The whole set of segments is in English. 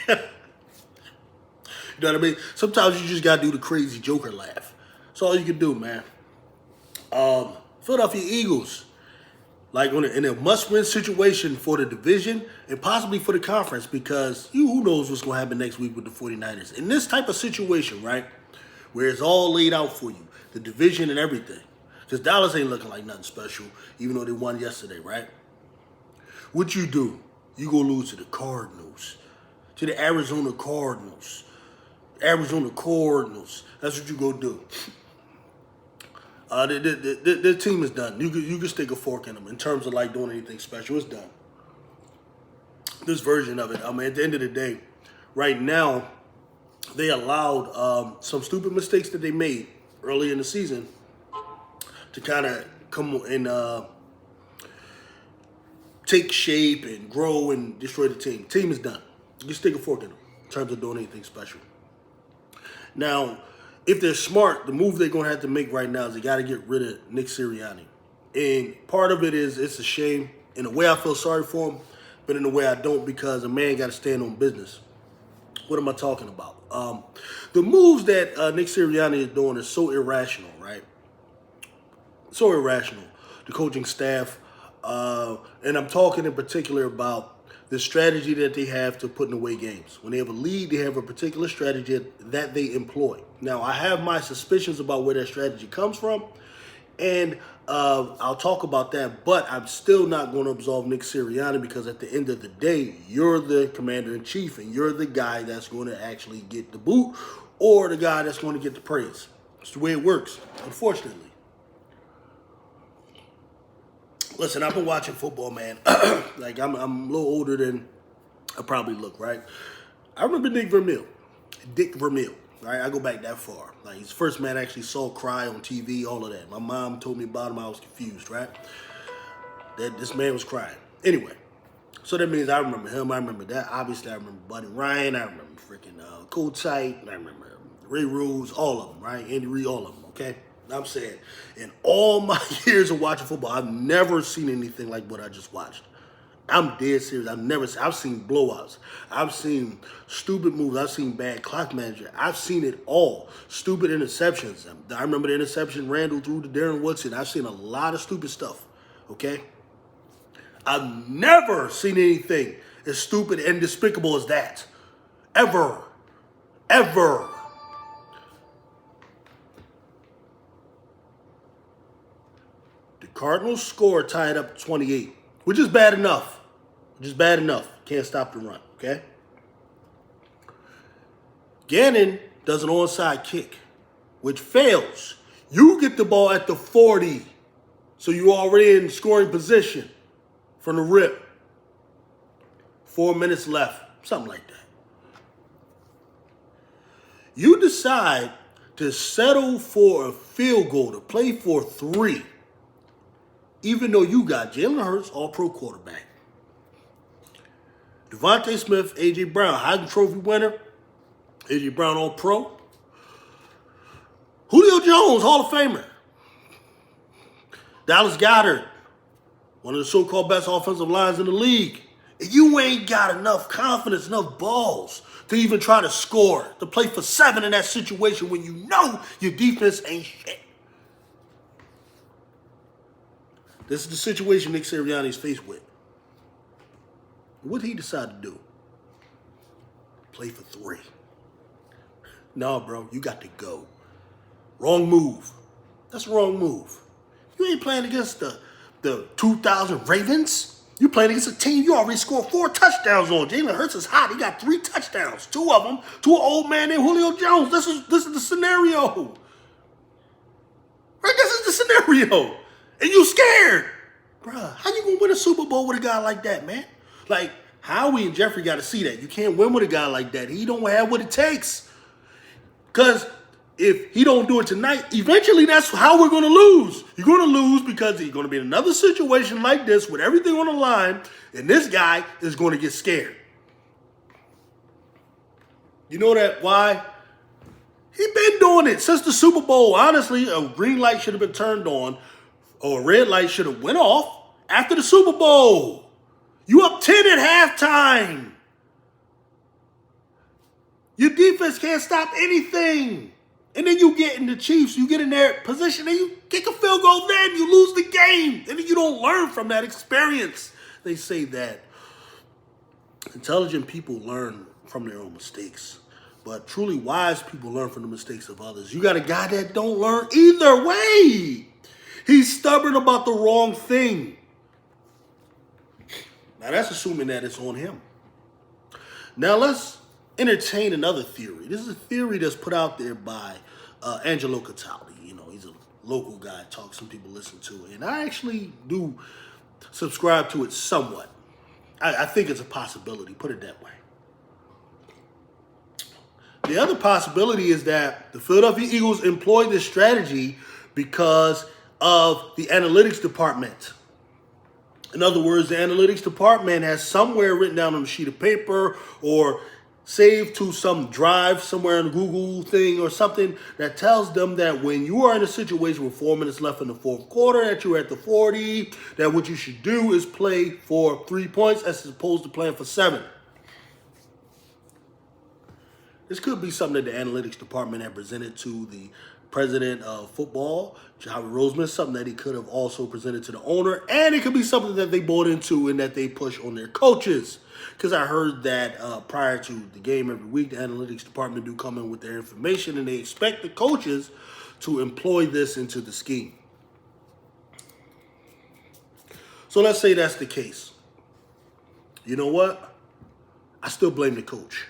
You know what I mean? Sometimes you just gotta do the crazy Joker laugh. That's all you can do, man. Philadelphia Eagles, like in a must-win situation for the division and possibly for the conference, because who knows what's gonna happen next week with the 49ers. In this type of situation, right, where it's all laid out for you, the division and everything. Because Dallas ain't looking like nothing special, even though they won yesterday, right? What you do? You go lose to the Cardinals, to the Arizona Cardinals. Arizona Cardinals. That's what you go do. The team is done. You can stick a fork in them in terms of like doing anything special. It's done. This version of it. I mean, at the end of the day, right now, they allowed some stupid mistakes that they made early in the season to kind of come and take shape and grow and destroy the team. The team is done. You can stick a fork in them in terms of doing anything special. Now, if they're smart, the move they're going to have to make right now is they got to get rid of Nick Sirianni. And part of it is it's a shame. In a way, I feel sorry for him, but in a way, I don't, because a man got to stand on business. What am I talking about? The moves that Nick Sirianni is doing is so irrational, right? So irrational. The coaching staff, and I'm talking in particular about the strategy that they have to put in away games. When they have a lead, they have a particular strategy that they employ. Now, I have my suspicions about where that strategy comes from, and I'll talk about that, but I'm still not going to absolve Nick Sirianni, because at the end of the day, you're the commander-in-chief, and you're the guy that's going to actually get the boot or the guy that's going to get the praise. It's the way it works, unfortunately. Listen, I've been watching football, man. Like, I'm a little older than I probably look, right? I remember Dick Vermeil, right? I go back that far. Like, he's the first man I actually saw cry on TV, all of that. My mom told me about him. I was confused, right? That this man was crying. Anyway, so that means I remember him. I remember that. Obviously, I remember Buddy Ryan. I remember freaking Cold Tight. I remember Ray Ruse, all of them, right? Andy Reid, all of them, okay? I'm saying, in all my years of watching football, I've never seen anything like what I just watched. I'm dead serious. I've seen blowouts. I've seen stupid moves. I've seen bad clock management. I've seen it all. Stupid interceptions. I remember the interception Randall threw to Darren Woodson. I've seen a lot of stupid stuff, okay? I've never seen anything as stupid and despicable as that. Ever. Ever. Cardinals score tied up 28, which is bad enough. Can't stop the run, okay? Gannon does an onside kick, which fails. You get the ball at the 40, so you're already in scoring position from the rip. 4 minutes left, something like that. You decide to settle for a field goal, to play for 3. Even though you got Jalen Hurts, all-pro quarterback. Devontae Smith, A.J. Brown, Heisman Trophy winner. A.J. Brown, all-pro. Julio Jones, Hall of Famer. Dallas Goedert, one of the so-called best offensive lines in the league. And you ain't got enough confidence, enough balls to even try to score, to play for 7 in that situation when you know your defense ain't shit. This is the situation Nick Sirianni is faced with. What did he decide to do? Play for 3. No, bro, you got to go. Wrong move. That's a wrong move. You ain't playing against the 2000 Ravens. You playing against a team you already scored 4 touchdowns on. Jalen Hurts is hot. He got 3 touchdowns. 2 of them to an old man named Julio Jones. This is the scenario. Right? This is the scenario. And you scared. Bruh, how you gonna win a Super Bowl with a guy like that, man? Like, Howie and Jeffrey got to see that. You can't win with a guy like that. He don't have what it takes. Because if he don't do it tonight, eventually that's how we're going to lose. You're going to lose because you're going to be in another situation like this with everything on the line, and this guy is going to get scared. You know that why? He been doing it since the Super Bowl. Honestly, a green light should have been turned on, or a red light should have went off after the Super Bowl. You up 10 at halftime. Your defense can't stop anything. And then you get in the Chiefs, you get in their position, and you kick a field goal, then you lose the game. And then you don't learn from that experience. They say that intelligent people learn from their own mistakes. But truly wise people learn from the mistakes of others. You got a guy that don't learn either way. He's stubborn about the wrong thing. Now that's assuming that it's on him. Now let's entertain another theory. This is a theory that's put out there by Angelo Cataldi. You know, he's a local guy, some people listen to it. And I actually do subscribe to it somewhat. I think it's a possibility, put it that way. The other possibility is that the Philadelphia Eagles employed this strategy because of the analytics department. In other words, the analytics department has somewhere written down on a sheet of paper or saved to some drive somewhere in a Google thing or something that tells them that when you are in a situation with 4 minutes left in the fourth quarter, that you're at the 40, that what you should do is play for 3 points as opposed to playing for 7. This could be something that the analytics department had presented to the president of football, Howie Roseman, something that he could have also presented to the owner, and it could be something that they bought into and that they push on their coaches. Because I heard that prior to the game every week, the analytics department do come in with their information, and they expect the coaches to employ this into the scheme. So let's say that's the case. You know what? I still blame the coach.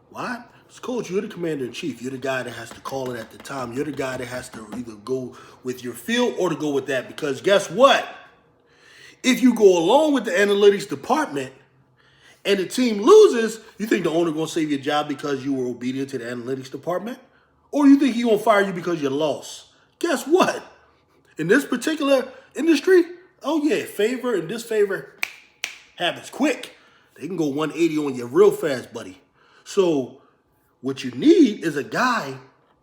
Why? Because, coach, you're the commander-in-chief. You're the guy that has to call it at the time. You're the guy that has to either go with your feel or to go with that. Because guess what? If you go along with the analytics department and the team loses, you think the owner going to save your job because you were obedient to the analytics department? Or you think he going to fire you because you lost? Guess what? In this particular industry, oh yeah, favor and disfavor happens quick. They can go 180 on you real fast, buddy. So what you need is a guy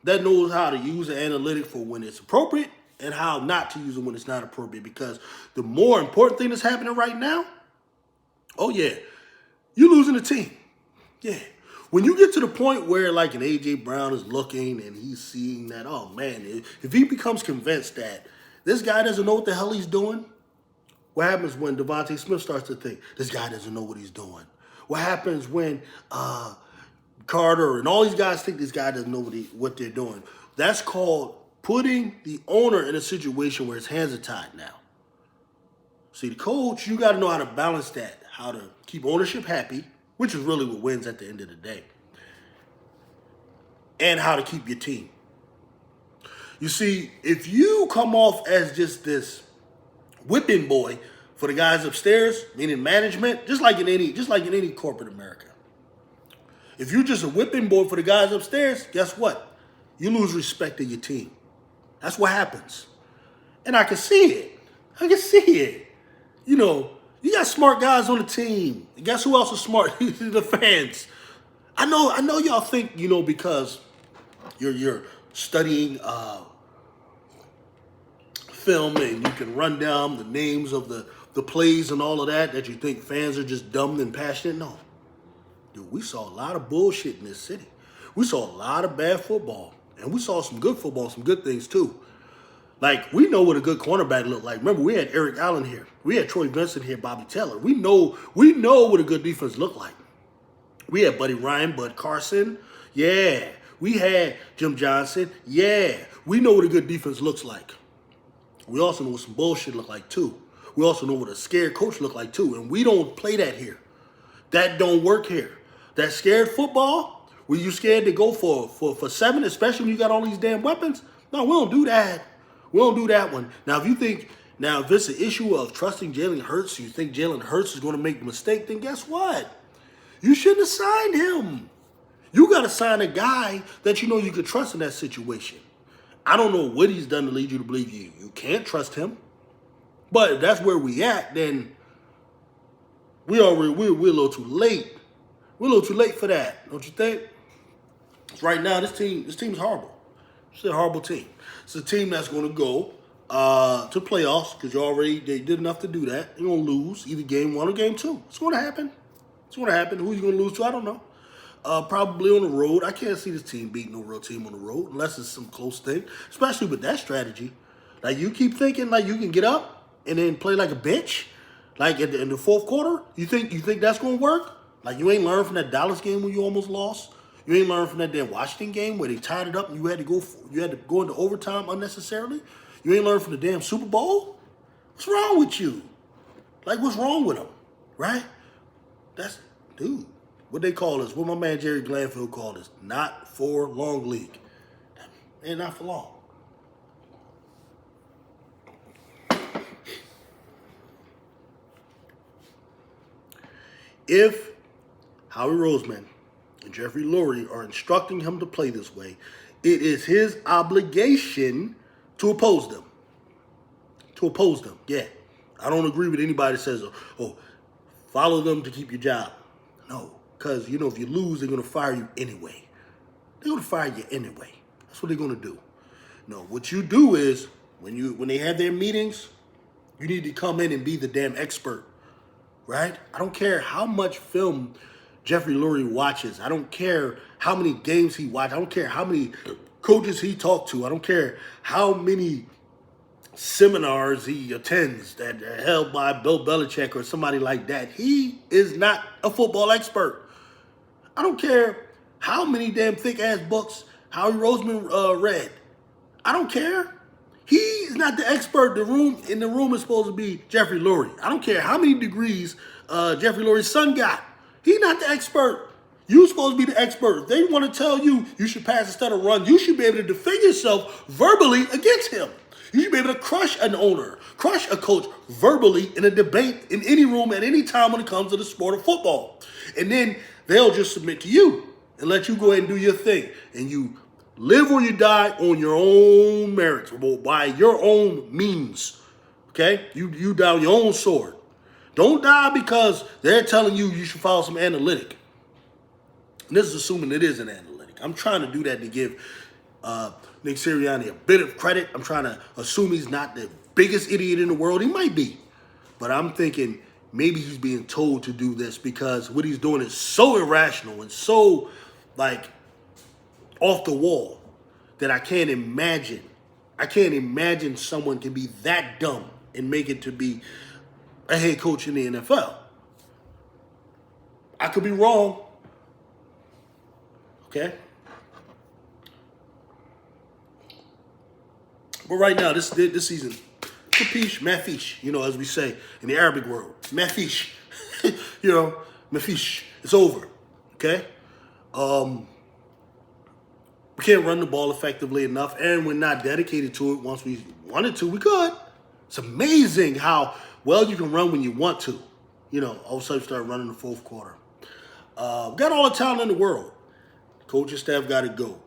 that knows how to use the analytic for when it's appropriate and how not to use it when it's not appropriate. Because the more important thing that's happening right now, oh yeah, you're losing the team. Yeah. When you get to the point where like an A.J. Brown is looking and he's seeing that, oh man, if he becomes convinced that this guy doesn't know what the hell he's doing, what happens when Devontae Smith starts to think, this guy doesn't know what he's doing? What happens when Carter and all these guys think this guy doesn't know what they're doing? That's called putting the owner in a situation where his hands are tied now. See, the coach, you got to know how to balance that, how to keep ownership happy, which is really what wins at the end of the day, and how to keep your team. You see, if you come off as just this whipping boy for the guys upstairs, meaning management, just like in any corporate America, if you're just a whipping boy for the guys upstairs, guess what? You lose respect of your team. That's what happens. And I can see it. You know, you got smart guys on the team. And guess who else is smart? The fans. I know y'all think, you know, because you're studying film and you can run down the names of the plays and all of that you think fans are just dumb and passionate. No. Dude, we saw a lot of bullshit in this city. We saw a lot of bad football. And we saw some good football, some good things too. Like, we know what a good cornerback looked like. Remember, we had Eric Allen here. We had Troy Vincent here, Bobby Taylor. We know what a good defense looked like. We had Buddy Ryan, Bud Carson. Yeah. We had Jim Johnson. Yeah. We know what a good defense looks like. We also know what some bullshit look like too. We also know what a scared coach look like too. And we don't play that here. That don't work here. That scared football, where you scared to go for 7, especially when you got all these damn weapons. No, we don't do that. We don't do that one. Now, if it's an issue of trusting Jalen Hurts, you think Jalen Hurts is going to make a mistake, then guess what? You shouldn't have signed him. You got to sign a guy that you know you could trust in that situation. I don't know what he's done to lead you to believe you can't trust him. But if that's where we at, then we're a little too late. We're a little too late for that, don't you think? Right now, this team is horrible. It's a horrible team. It's a team that's going to go to playoffs because they did enough to do that. You're going to lose either game 1 or game 2. It's going to happen. Who you going to lose to, I don't know. probably on the road. I can't see this team beating no real team on the road unless it's some close thing, especially with that strategy. Like, you keep thinking like you can get up and then play like a bitch, like in the fourth quarter. You think that's gonna work? Like, you ain't learned from that Dallas game when you almost lost. You ain't learned from that damn Washington game where they tied it up and you had to go into overtime unnecessarily. You ain't learned from the damn Super Bowl. What's wrong with you? Like, what's wrong with them, right? That's, dude, what they call this, what my man Jerry Glanfield called this, not for long league. And not for long. If Howie Roseman and Jeffrey Lurie are instructing him to play this way, it is his obligation to oppose them. To oppose them, yeah. I don't agree with anybody that says, oh, follow them to keep your job. No, because, if you lose, they're going to fire you anyway. They're going to fire you anyway. That's what they're going to do. No, what you do is, when they have their meetings, you need to come in and be the damn expert, right? I don't care how much film Jeffrey Lurie watches. I don't care how many games he watches. I don't care how many coaches he talked to. I don't care how many seminars he attends that are held by Bill Belichick or somebody like that. He is not a football expert. I don't care how many damn thick-ass books Howie Roseman read. I don't care. He is not the expert. In the room is supposed to be Jeffrey Lurie. I don't care how many degrees Jeffrey Lurie's son got. He's not the expert. You're supposed to be the expert. If they want to tell you should pass instead of run, you should be able to defend yourself verbally against him. You should be able to crush an owner, crush a coach verbally in a debate in any room at any time when it comes to the sport of football. And then they'll just submit to you and let you go ahead and do your thing. And you live or you die on your own merits, by your own means. Okay? You die on your own sword. Don't die because they're telling you should follow some analytic. And this is assuming it is an analytic. I'm trying to do that to give Nick Sirianni a bit of credit. I'm trying to assume he's not the biggest idiot in the world. He might be. But I'm thinking maybe he's being told to do this because what he's doing is so irrational and so, off the wall that I can't imagine. I can't imagine someone can be that dumb and make it to be a head coach in the NFL. I could be wrong. Okay? But right now, this season, capiche, mafiche, as we say in the Arabic world. Mafiche. Mafiche. It's over. Okay? We can't run the ball effectively enough, and we're not dedicated to it. Once we wanted to, we could. It's amazing how well you can run when you want to. All of a sudden you start running the fourth quarter. Got all the talent in the world. Coaching staff got to go.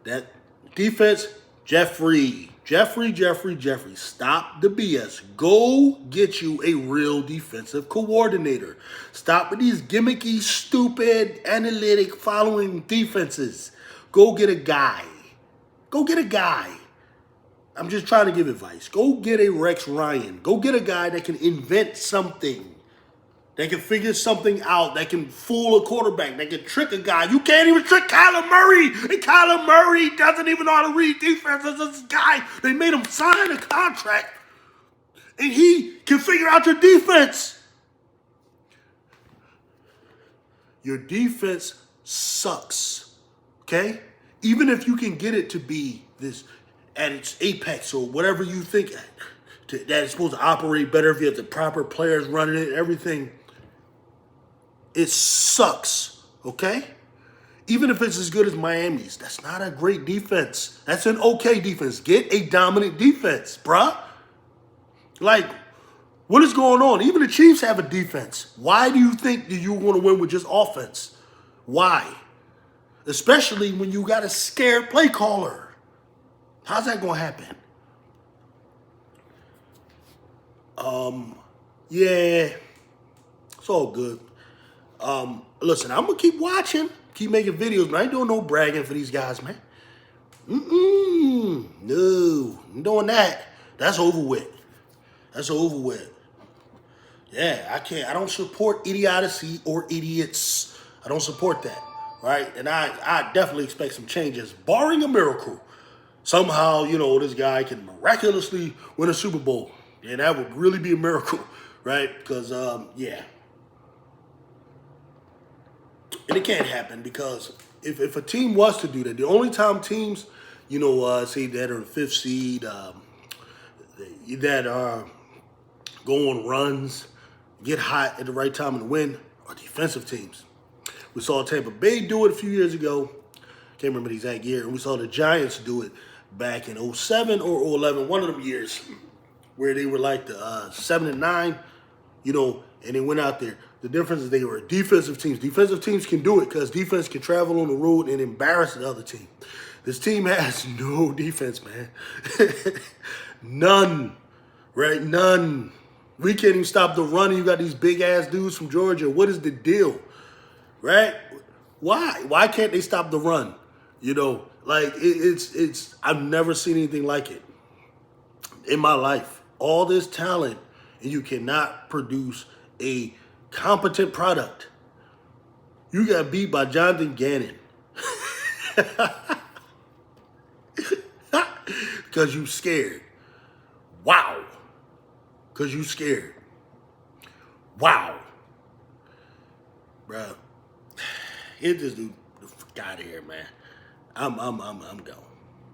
That defense, Jeffrey. Stop the BS. Go get you a real defensive coordinator. Stop with these gimmicky, stupid, analytic following defenses. Go get a guy. I'm just trying to give advice. Go get a Rex Ryan. Go get a guy that can invent something. That can figure something out. That can fool a quarterback. That can trick a guy. You can't even trick Kyler Murray. And Kyler Murray doesn't even know how to read defenses. This guy, they made him sign a contract. And he can figure out your defense. Your defense sucks. Okay? Even if you can get it to be this at its apex or whatever you think that it's supposed to operate better if you have the proper players running it, everything, it sucks, okay? Even if it's as good as Miami's, that's not a great defense. That's an okay defense. Get a dominant defense, bruh. What is going on? Even the Chiefs have a defense. Why do you think that you want to win with just offense? Why? Especially when you got a scared play caller. How's that going to happen? Yeah, it's all good. Listen, I'm going to keep watching, keep making videos, but I ain't doing no bragging for these guys, man. No, I'm doing that. That's over with. Yeah, I don't support idiocy or idiots. I don't support that, right? And I definitely expect some changes, barring a miracle. Somehow, this guy can miraculously win a Super Bowl. And that would really be a miracle, right? Because, yeah. And it can't happen because if a team was to do that, the only time teams, say that are in fifth seed, that are go on runs, get hot at the right time and win, are defensive teams. We saw Tampa Bay do it a few years ago. Can't remember the exact year. And we saw the Giants do it back in 07 or 11, one of them years, where they were like the 7-9, and they went out there. The difference is they were defensive teams. Defensive teams can do it because defense can travel on the road and embarrass the other team. This team has no defense, man. None, right? None. We can't even stop the run, and you got these big-ass dudes from Georgia. What is the deal, right? Why? Why can't they stop the run? It's I've never seen anything like it in my life. All this talent, and you cannot produce a competent product. You got beat by Jonathan Gannon. Because you scared. Wow. Because you scared. Wow. Bruh. Get this dude the fuck out of here, man. I'm gone.